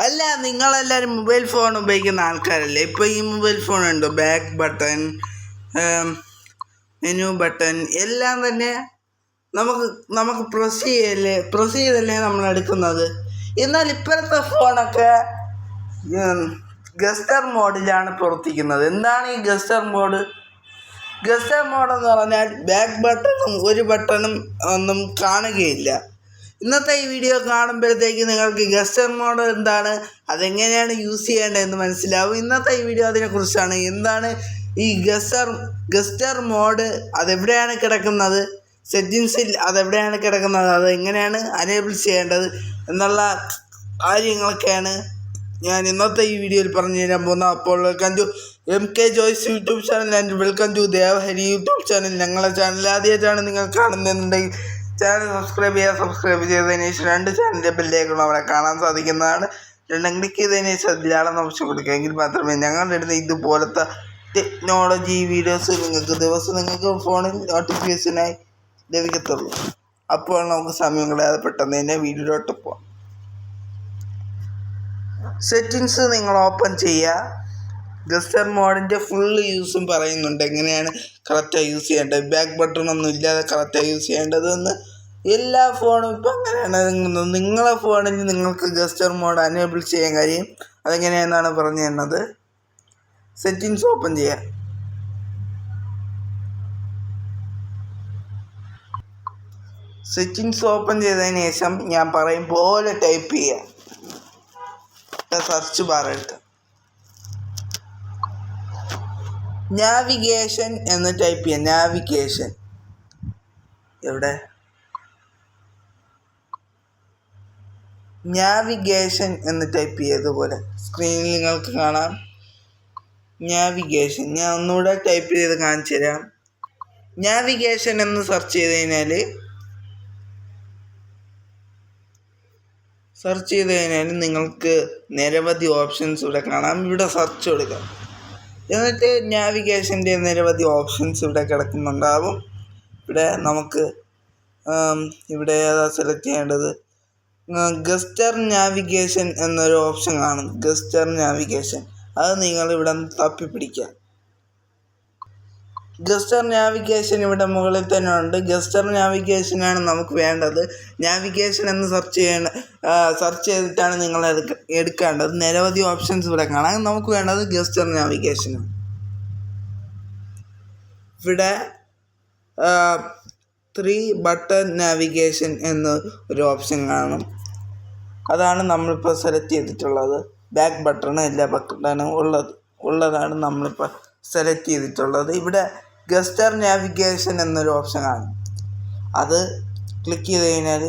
അല്ല, നിങ്ങളെല്ലാവരും mobile phone ഉപയോഗിക്കുന്ന ആൾക്കാരല്ലേ? ഇപ്പോൾ ഈ മൊബൈൽ ഫോൺ ഉണ്ട്, ബാക്ക് ബട്ടൺ, മെനു ബട്ടൺ എല്ലാം തന്നെ നമുക്ക് പ്രസ് ചെയ്തല്ലേ നമ്മൾ എടുക്കുന്നത്. എന്നാൽ ഇപ്പോഴത്തെ ഫോണൊക്കെ ഗസ്റ്റർ മോഡിലാണ് പ്രവർത്തിക്കുന്നത്. എന്താണ് ഈ ഗസ്റ്റർ മോഡ്? ഗസ്റ്റർ മോഡെന്ന് പറഞ്ഞാൽ ബാക്ക് ബട്ടണും ഒരു ബട്ടണും ഒന്നും കാണുകയില്ല. ഇന്നത്തെ ഈ വീഡിയോ കാണുമ്പോഴത്തേക്ക് നിങ്ങൾക്ക് ഗസ്റ്റർ മോഡ് എന്താണ്, അതെങ്ങനെയാണ് യൂസ് ചെയ്യേണ്ടതെന്ന് മനസ്സിലാവും. ഇന്നത്തെ ഈ വീഡിയോ അതിനെക്കുറിച്ചാണ്. എന്താണ് ഈ ഗസ്റ്റർ മോഡ്, അതെവിടെയാണ് കിടക്കുന്നത്, സെറ്റിങ്സിൽ അതെവിടെയാണ് കിടക്കുന്നത്, അതെങ്ങനെയാണ് അനേബിൾ ചെയ്യേണ്ടത് എന്നുള്ള കാര്യങ്ങളൊക്കെയാണ് ഞാൻ ഇന്നത്തെ ഈ വീഡിയോയിൽ പറഞ്ഞു തരാൻ പോകുന്നത്. അപ്പോൾ welcome to MK Joyce YouTube channel and welcome to Devahari YouTube channel. ഞങ്ങളുടെ ചാനൽ ആദ്യമായിട്ടാണ് നിങ്ങൾ കാണുന്നതെന്നുണ്ടെങ്കിൽ ചാനൽ സബ്സ്ക്രൈബ് ചെയ്തതിന് ശേഷം 2 ചാനലിൻ്റെ ബെല്ലേക്കണം അവിടെ കാണാൻ സാധിക്കുന്നതാണ്. ക്ലിക്ക് ചെയ്തതിന് ശേഷം അതിലാണെന്ന് ഓപ്ഷൻ കൊടുക്കുക. എങ്കിൽ മാത്രമേ ഞങ്ങളുടെ ഇടുന്ന ഇതുപോലത്തെ ടെക്നോളജി വീഡിയോസ് നിങ്ങൾക്ക് ഫോണിൽ നോട്ടിഫിക്കേഷനായി ലഭിക്കത്തുള്ളൂ. അപ്പോൾ നമുക്ക് സമയം കളയാതെ പെട്ടെന്ന് തന്നെ വീഡിയോയിലോട്ട് പോകാം. സെറ്റിങ്സ് നിങ്ങൾ ഓപ്പൺ ചെയ്യുക. ഗസ്റ്റർ മോഡിൻ്റെ ഫുള്ള് യൂസും പറയുന്നുണ്ട്, എങ്ങനെയാണ് കറക്റ്റായി യൂസ് ചെയ്യേണ്ടത്, ബാക്ക് ബട്ടണൊന്നും ഇല്ലാതെ കറക്റ്റായി യൂസ് ചെയ്യേണ്ടതെന്ന്. എല്ലാ ഫോണും ഇപ്പം അങ്ങനെയാണ്. നിങ്ങളെ ഫോണിൽ നിങ്ങൾക്ക് ഗസ്റ്റർ മോഡ് അനേബിൾ ചെയ്യാൻ കഴിയും. അതെങ്ങനെയാണെന്നാണ് പറഞ്ഞു തരുന്നത്. സെറ്റിങ്സ് ഓപ്പൺ ചെയ്യുക. സെറ്റിങ്സ് ഓപ്പൺ ചെയ്തതിന് ശേഷം ഞാൻ പറയും പോലെ ടൈപ്പ് ചെയ്യുക. സെർച്ച് ബാർ എടുക്കുക, നാവിഗേഷൻ എന്ന് ടൈപ്പ് ചെയ്യുക. നാവിഗേഷൻ എവിടെ? നാവിഗേഷൻ എന്ന് ടൈപ്പ് ചെയ്തതുപോലെ സ്ക്രീനിൽ നിങ്ങൾക്ക് കാണാം. നാവിഗേഷൻ ഞാൻ ഒന്നുകൂടെ ടൈപ്പ് ചെയ്ത് കാണിച്ചു തരാം. നാവിഗേഷൻ എന്ന് സെർച്ച് ചെയ്ത് കഴിഞ്ഞാൽ നിങ്ങൾക്ക് നിരവധി ഓപ്ഷൻസ് ഇവിടെ കാണാം. ഇവിടെ സെർച്ച് കൊടുക്കാം. എന്നിട്ട് നാവിഗേഷൻ്റെ നിരവധി ഓപ്ഷൻസ് ഇവിടെ കിടക്കുന്നുണ്ടാവും. ഇവിടെ നമുക്ക് ഇവിടെ ഏതാ സെലക്ട് ചെയ്യേണ്ടത്? ഗസ്റ്റർ നാവിഗേഷൻ എന്നൊരു ഓപ്ഷൻ കാണും. ഗസ്റ്റർ നാവിഗേഷൻ, അത് നിങ്ങൾ ഇവിടെ തപ്പിപ്പിടിക്കുക. ഗസ്റ്റർ നാവിഗേഷൻ ഇവിടെ മുകളിൽ തന്നെ ഉണ്ട്. ഗസ്റ്റർ നാവിഗേഷനാണ് നമുക്ക് വേണ്ടത്. നാവിഗേഷൻ എന്ന് സെർച്ച് ചെയ്തിട്ടാണ് നിങ്ങൾ എടുക്കേണ്ടത്. നിരവധി ഓപ്ഷൻസ് ഇവിടെ കാണാം. നമുക്ക് വേണ്ടത് ഗസ്റ്റർ നാവിഗേഷനാണ്. ഇവിടെ 3 ബട്ടൺ നാവിഗേഷൻ എന്ന ഒരു ഓപ്ഷൻ കാണും. അതാണ് നമ്മളിപ്പോൾ സെലക്ട് ചെയ്തിട്ടുള്ളത്. ബാക്ക് ബട്ടൺ എല്ലാ ബട്ടണും ഉള്ളതാണ് നമ്മളിപ്പോൾ സെലക്ട് ചെയ്തിട്ടുള്ളത്. ഇവിടെ ഗസ്റ്റർ നാവിഗേഷൻ എന്നൊരു ഓപ്ഷൻ കാണും. അത് ക്ലിക്ക് ചെയ്ത് കഴിഞ്ഞാൽ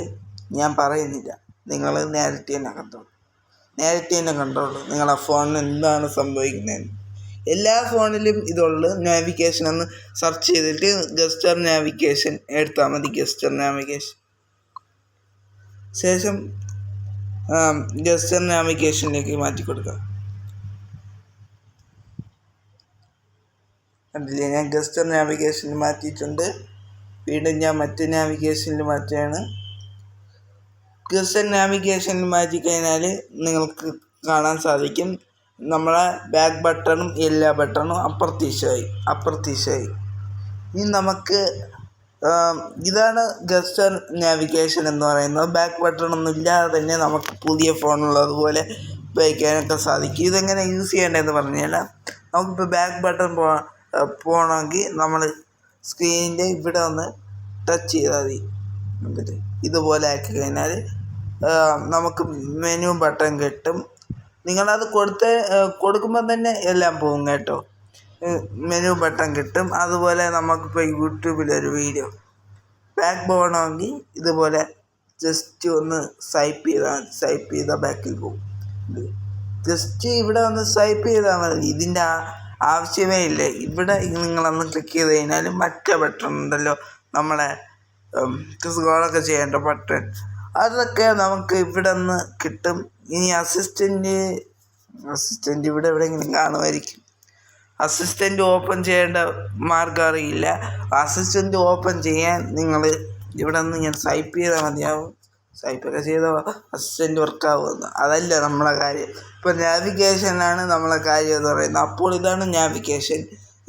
ഞാൻ പറയുന്നില്ല, നിങ്ങൾ നേരത്തെ തന്നെ കണ്ടോളൂ നിങ്ങളെ ഫോണിന് എന്താണ് സംഭവിക്കുന്നതെന്ന്. എല്ലാ ഫോണിലും ഇതുള്ളൂ. നാവിഗേഷൻ എന്ന് സെർച്ച് ചെയ്തിട്ട് ഗസ്റ്റർ നാവിഗേഷൻ എടുത്താൽ മതി. ഗസ്റ്റർ നാവിഗേഷൻ ശേഷം ഗസ്റ്റർ നാവിഗേഷനിലേക്ക് മാറ്റി കൊടുക്കാം. കണ്ടില്ലേ, ഞാൻ ഗസ്റ്റർ നാവിഗേഷനിൽ മാറ്റിയിട്ടുണ്ട്. വീണ്ടും ഞാൻ മറ്റ് നാവിഗേഷനിൽ മാറ്റുകയാണ്. ഗസ്റ്റർ നാവിഗേഷനിൽ മാറ്റിക്കഴിഞ്ഞാൽ നിങ്ങൾക്ക് കാണാൻ സാധിക്കും നമ്മളെ ബാക്ക് ബട്ടണും എല്ലാ ബട്ടണും അപ്രത്യക്ഷമായി. ഇനി നമുക്ക് ഇതാണ് ഗസ്റ്റർ നാവിഗേഷൻ എന്ന് പറയുന്നത്. ബാക്ക് ബട്ടണൊന്നും ഇല്ലാതെ തന്നെ നമുക്ക് പുതിയ ഫോണുള്ളതുപോലെ ഉപയോഗിക്കാനൊക്കെ സാധിക്കും. ഇതെങ്ങനെ യൂസ് ചെയ്യേണ്ടതെന്ന് പറഞ്ഞു കഴിഞ്ഞാൽ, നമുക്കിപ്പോൾ ബാക്ക് ബട്ടൺ പോകണമെങ്കിൽ നമ്മൾ സ്ക്രീനിൻ്റെ ഇവിടെ ഒന്ന് ടച്ച് ചെയ്താൽ മതി. എന്നിട്ട് ഇതുപോലെ ആക്കി കഴിഞ്ഞാൽ നമുക്ക് മെനു ബട്ടൺ കിട്ടും. നിങ്ങളത് കൊടുക്കുമ്പോൾ തന്നെ എല്ലാം പോകും കേട്ടോ. മെനു ബട്ടൺ കിട്ടും. അതുപോലെ നമുക്കിപ്പോൾ യൂട്യൂബിലൊരു വീഡിയോ ബാക്ക് പോകണമെങ്കിൽ ഇതുപോലെ ജസ്റ്റ് ഒന്ന് സ്വൈപ്പ് ചെയ്താൽ ബാക്കിൽ പോകും. ജസ്റ്റ് ഇവിടെ ഒന്ന് സ്വൈപ്പ് ചെയ്താൽ മതി. ഇതിൻ്റെ ആവശ്യമേ ഇല്ല. ഇവിടെ നിങ്ങളൊന്ന് ക്ലിക്ക് ചെയ്ത് കഴിഞ്ഞാൽ മറ്റേ ബട്ടൺ ഉണ്ടല്ലോ, നമ്മളെ സ്ക്രോളൊക്കെ ചെയ്യേണ്ട ബട്ടൺ, അതൊക്കെ നമുക്ക് ഇവിടെ നിന്ന് കിട്ടും. ഇനി അസിസ്റ്റൻ്റ് ഇവിടെ എവിടെയെങ്കിലും കാണുമായിരിക്കും. അസിസ്റ്റൻ്റ് ഓപ്പൺ ചെയ്യേണ്ട മാർഗം അറിയില്ല. അസിസ്റ്റൻ്റ് ഓപ്പൺ ചെയ്യാൻ നിങ്ങൾ ഇവിടെ നിന്ന് ഇങ്ങനെ സ്വൈപ്പ് ചെയ്താൽ മതിയാവും. സ്വൈപ്പൊക്കെ ചെയ്ത അസിസ്റ്റൻ്റ് വർക്കാവുമെന്ന്. അതല്ല നമ്മളെ കാര്യം. ഇപ്പോൾ നാവിഗേഷനാണ് നമ്മളെ കാര്യം എന്ന് പറയുന്നത്. അപ്പോൾ ഇതാണ് നാവിഗേഷൻ.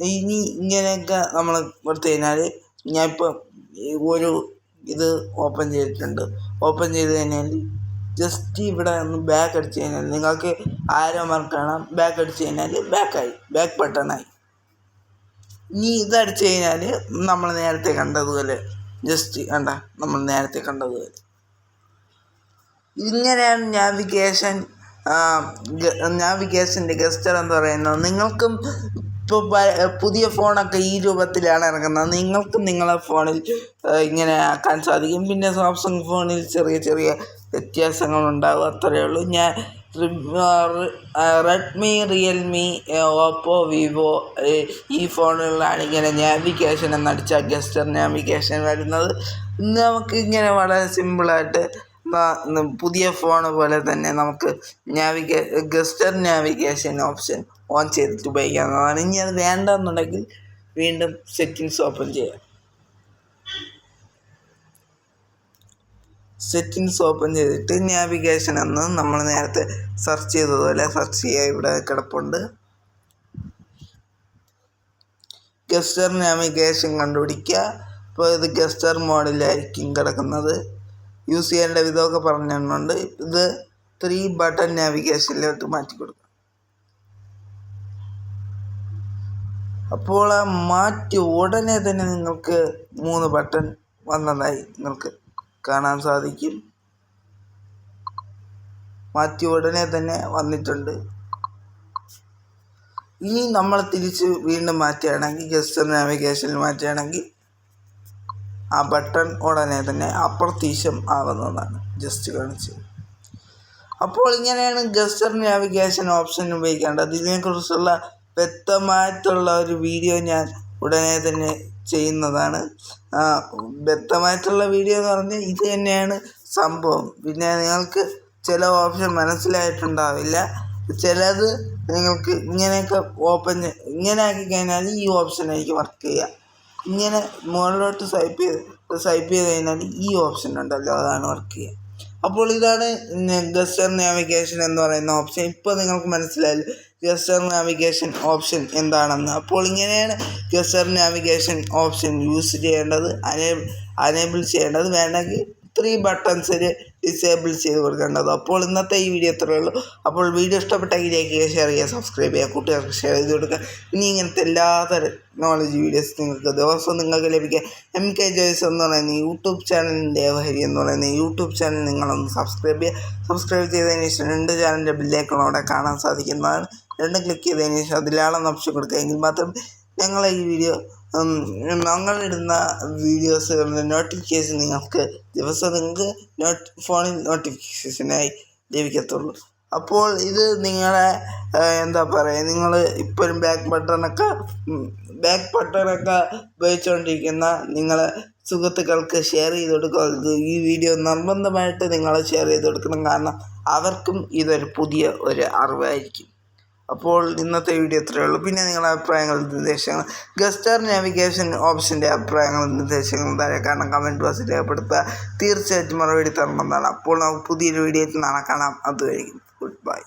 ഇനി ഇങ്ങനെയൊക്കെ നമ്മൾ കൊടുത്തു കഴിഞ്ഞാൽ ഞാനിപ്പോൾ ഒരു ഇത് ഓപ്പൺ ചെയ്തിട്ടുണ്ട്. ഓപ്പൺ ചെയ്ത് കഴിഞ്ഞാൽ ജസ്റ്റ് ഇവിടെ ഒന്ന് ബാക്ക് അടിച്ച് കഴിഞ്ഞാൽ നിങ്ങൾക്ക് ആരോ മാർക്ക് കാണാം. ബാക്ക് അടിച്ച് കഴിഞ്ഞാൽ ബാക്കായി, ബാക്ക് ബട്ടണായി. ഇനി ഇതടിച്ച് കഴിഞ്ഞാൽ നമ്മൾ നേരത്തെ കണ്ടതുപോലെ ജസ്റ്റ് കണ്ട നമ്മൾ നേരത്തെ കണ്ടതുപോലെ ഇങ്ങനെയാണ് നാവിഗേഷൻ്റെ ഗസ്റ്റർ എന്ന് പറയുന്നത്. നിങ്ങൾക്കും ഇപ്പോൾ പുതിയ ഫോണൊക്കെ ഈ രൂപത്തിലാണ് ഇറങ്ങുന്നത്. നിങ്ങൾക്കും നിങ്ങളെ ഫോണിൽ ഇങ്ങനെ ആക്കാൻ സാധിക്കും. പിന്നെ സാംസങ് ഫോണിൽ ചെറിയ ചെറിയ വ്യത്യാസങ്ങളുണ്ടാകും, അത്രയേ ഉള്ളൂ. ഞാൻ റെഡ്മി, റിയൽമി, ഓപ്പോ, വിവോ ഈ ഫോണുകളിലാണ് ഇങ്ങനെ നാവിഗേഷൻ എന്നടിച്ച ഗസ്റ്റർ നാവിഗേഷൻ വരുന്നത്. നമുക്ക് ഇങ്ങനെ വളരെ സിമ്പിളായിട്ട് പുതിയ ഫോൺ പോലെ തന്നെ നമുക്ക് ഗസ്റ്റർ നാവിഗേഷൻ ഓപ്ഷൻ ഓൺ ചെയ്തിട്ട് ഉപയോഗിക്കാവുന്നതാണ്. ഇനി അത് വേണ്ടെന്നുണ്ടെങ്കിൽ വീണ്ടും സെറ്റിങ്സ് ഓപ്പൺ ചെയ്യാം. സെറ്റിങ്സ് ഓപ്പൺ ചെയ്തിട്ട് നാവിഗേഷൻ എന്ന് നമ്മൾ നേരത്തെ സെർച്ച് ചെയ്തതുപോലെ സെർച്ച് ചെയ്യുക. ഇവിടെ കിടപ്പുണ്ട്. ഗസ്റ്റർ നാവിഗേഷൻ കണ്ടുപിടിക്കുക. ഇപ്പോൾ ഇത് ഗസ്റ്റർ മോഡിലായിരിക്കും കിടക്കുന്നത്. യൂസ് ചെയ്യേണ്ട വിധമൊക്കെ പറഞ്ഞിട്ടുണ്ട്. ഇത് 3 ബട്ടൺ നാവിഗേഷനിലോട്ട് മാറ്റി കൊടുക്കുക. അപ്പോൾ ആ മാറ്റി ഉടനെ തന്നെ നിങ്ങൾക്ക് 3 ബട്ടൺ വന്നതായി നിങ്ങൾക്ക് കാണാൻ സാധിക്കും. മാറ്റി ഉടനെ തന്നെ വന്നിട്ടുണ്ട്. ഇനി നമ്മൾ തിരിച്ച് വീണ്ടും മാറ്റുകയാണെങ്കിൽ ഗസ്റ്റർ നാവിഗേഷനിൽ മാറ്റുകയാണെങ്കിൽ ആ ബട്ടൺ ഉടനെ തന്നെ അപ്രത്യക്ഷം ആവുന്നതാണ്. ജസ്റ്റ് കാണിച്ച്. അപ്പോൾ ഇങ്ങനെയാണ് ഗസ്റ്റർ നാവിഗേഷൻ ഓപ്ഷൻ ഉപയോഗിക്കേണ്ടത്. ഇതിനെക്കുറിച്ചുള്ള വ്യക്തമായിട്ടുള്ള ഒരു വീഡിയോ ഞാൻ ഉടനെ തന്നെ ചെയ്യുന്നതാണ്. വ്യക്തമായിട്ടുള്ള വീഡിയോ എന്ന് പറഞ്ഞാൽ ഇത് തന്നെയാണ് സംഭവം. പിന്നെ നിങ്ങൾക്ക് ചില ഓപ്ഷൻ മനസ്സിലായിട്ടുണ്ടാവില്ല. ചിലത് നിങ്ങൾക്ക് ഇങ്ങനെയൊക്കെ ഇങ്ങനെ ആക്കി കഴിഞ്ഞാൽ ഈ ഓപ്ഷനായിരിക്കും വർക്ക് ചെയ്യുക. ഇങ്ങനെ മുകളിലോട്ട് സ്വൈപ്പ് ചെയ്ത് കഴിഞ്ഞാൽ ഈ ഓപ്ഷൻ ഉണ്ടല്ലോ, അതാണ് വർക്ക് ചെയ്യുക. അപ്പോൾ ഇതാണ് ഗസ്റ്റർ നാവിഗേഷൻ എന്ന് പറയുന്ന ഓപ്ഷൻ. ഇപ്പോൾ നിങ്ങൾക്ക് മനസ്സിലായല്ലോ ഗസ്റ്റർ നാവിഗേഷൻ ഓപ്ഷൻ എന്താണെന്ന്. അപ്പോൾ ഇങ്ങനെയാണ് ഗസ്റ്റർ നാവിഗേഷൻ ഓപ്ഷൻ യൂസ് ചെയ്യേണ്ടത്, അനേബിൾ ചെയ്യേണ്ടത്. വേണമെങ്കിൽ 3 ബട്ടൺസിൽ ഡിസേബിൾ ചെയ്ത് കൊടുക്കേണ്ടത്. അപ്പോൾ ഇന്നത്തെ ഈ വീഡിയോ ഇത്രയേ ഉള്ളൂ. അപ്പോൾ വീഡിയോ ഇഷ്ടപ്പെട്ടെങ്കിൽ ലൈക്ക് ചെയ്യുക, ഷെയർ ചെയ്യുക, സബ്സ്ക്രൈബ് ചെയ്യുക, കൂട്ടുകാർക്ക് ഷെയർ ചെയ്ത് കൊടുക്കുക. ഇനി ഇങ്ങനത്തെ എല്ലാത്തരം നോളജ് വീഡിയോസ് നിങ്ങൾക്ക് ദിവസവും നിങ്ങൾക്ക് ലഭിക്കുക. MK ജോയ്സ് എന്ന് പറയുന്ന യൂട്യൂബ് ചാനലിൻ്റെ ദേവഹരി എന്ന് പറയുന്ന യൂട്യൂബ് ചാനൽ നിങ്ങളൊന്ന് സബ്സ്ക്രൈബ് ചെയ്യുക. സബ്സ്ക്രൈബ് ചെയ്തതിന് ശേഷം 2 ചാനലിൻ്റെ ബെല്ലൈക്കണോടെ കാണാൻ സാധിക്കുന്നതാണ്. 2 ക്ലിക്ക് ചെയ്തതിന് ശേഷം അതിലാളെന്ന് ഓപ്ഷൻ കൊടുക്കുക. എങ്കിൽ മാത്രം ഞങ്ങളെ ഈ വീഡിയോ ഞങ്ങളിടുന്ന വീഡിയോസുകളുടെ നോട്ടിഫിക്കേഷൻ നിങ്ങൾക്ക് ഫോണിൽ നോട്ടിഫിക്കേഷനായി ലഭിക്കത്തുള്ളൂ. അപ്പോൾ ഇത് നിങ്ങളെ എന്താ പറയുക, നിങ്ങൾ ഇപ്പോഴും ബാക്ക് ബട്ടണൊക്കെ ഉപയോഗിച്ചുകൊണ്ടിരിക്കുന്ന നിങ്ങളെ സുഹൃത്തുക്കൾക്ക് ഷെയർ ചെയ്ത് കൊടുക്കുക. ഈ വീഡിയോ നിർബന്ധമായിട്ട് നിങ്ങൾ ഷെയർ ചെയ്ത് കൊടുക്കണം. കാരണം അവർക്കും ഇതൊരു പുതിയ ഒരു അറിവായിരിക്കും. അപ്പോൾ ഇന്നത്തെ വീഡിയോ ഇത്രയേ ഉള്ളൂ. പിന്നെ നിങ്ങളുടെ അഭിപ്രായങ്ങളും നിർദ്ദേശങ്ങൾ ഗസ്റ്റർ നാവിഗേഷൻ ഓപ്ഷൻ്റെ അഭിപ്രായങ്ങളും നിർദ്ദേശങ്ങളും താഴെ കാരണം കമൻറ്റ് ബോക്സിൽ രേഖപ്പെടുത്തുക. തീർച്ചയായിട്ടും മറുപടി തരണമെന്നാണ്. അപ്പോൾ നമുക്ക് പുതിയൊരു വീഡിയോയിൽ കാണാം. അതുവരെയും ഗുഡ് ബൈ.